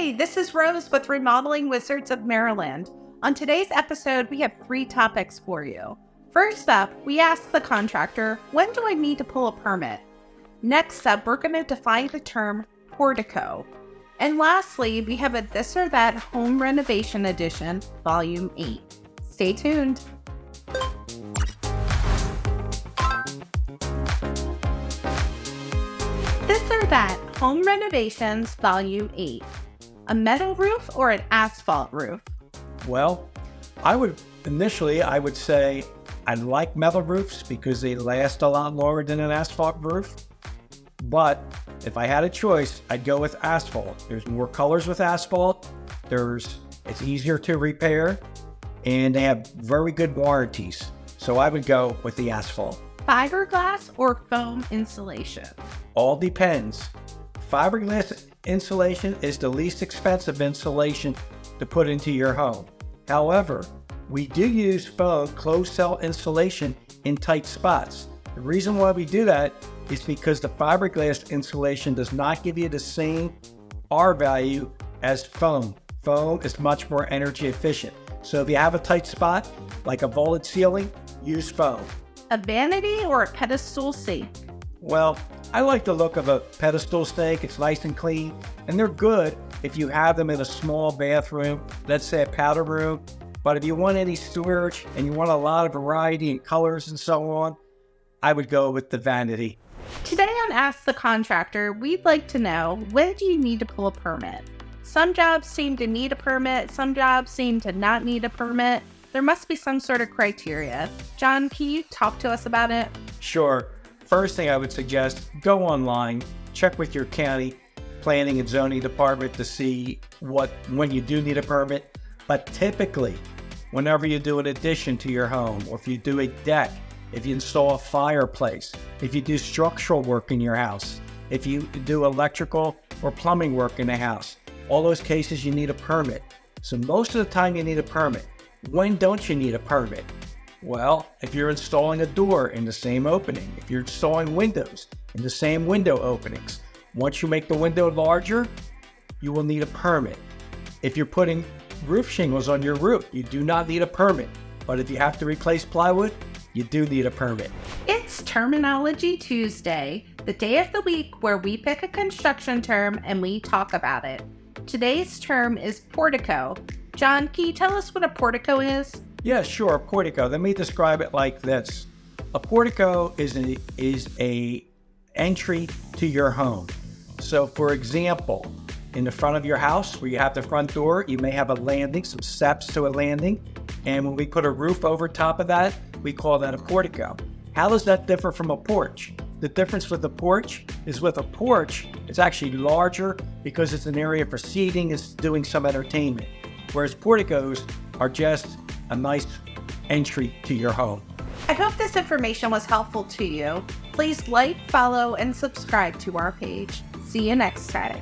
Hi, this is Rose with Remodeling Wizards of Maryland. On today's episode, we have 3 topics for you. First up, we ask the contractor, when do I need to pull a permit? Next up, we're going to define the term portico. And lastly, we have a This or That Home Renovation Edition, Volume 8. Stay tuned. This or That Home Renovations, Volume 8. A metal roof or an asphalt roof? Well, I would say I like metal roofs because they last a lot longer than an asphalt roof. But if I had a choice, I'd go with asphalt. There's more colors with asphalt. It's easier to repair, and they have very good warranties. So I would go with the asphalt. Fiberglass or foam insulation? All depends. Fiberglass insulation is the least expensive insulation to put into your home. However, we do use foam closed cell insulation in tight spots. The reason why we do that is because the fiberglass insulation does not give you the same R value as foam. Foam is much more energy efficient. So if you have a tight spot, like a vaulted ceiling, use foam. A vanity or a pedestal sink? Well, I like the look of a pedestal sink. It's nice and clean, and they're good if you have them in a small bathroom, let's say a powder room. But if you want any storage and you want a lot of variety in colors and so on, I would go with the vanity. Today on Ask the Contractor, we'd like to know, when do you need to pull a permit? Some jobs seem to need a permit, some jobs seem to not need a permit. There must be some sort of criteria. John, can you talk to us about it? Sure. First thing I would suggest, go online, check with your county planning and zoning department to see when you do need a permit. But typically, whenever you do an addition to your home, or if you do a deck, if you install a fireplace, if you do structural work in your house, if you do electrical or plumbing work in the house, all those cases you need a permit. So most of the time you need a permit. When don't you need a permit? Well, if you're installing a door in the same opening, if you're installing windows in the same window openings, once you make the window larger, you will need a permit. If you're putting roof shingles on your roof, you do not need a permit. But if you have to replace plywood, you do need a permit. It's Terminology Tuesday, the day of the week where we pick a construction term and we talk about it. Today's term is portico. John, can you tell us what a portico is? Yeah, sure, a portico. Let me describe it like this. A portico is a entry to your home. So for example, in the front of your house where you have the front door, you may have a landing, some steps to a landing. And when we put a roof over top of that, we call that a portico. How does that differ from a porch? The difference with a porch is with a porch, it's actually larger because it's an area for seating, it's doing some entertainment. Whereas porticos are just a nice entry to your home. I hope this information was helpful to you. Please like, follow, and subscribe to our page. See you next time.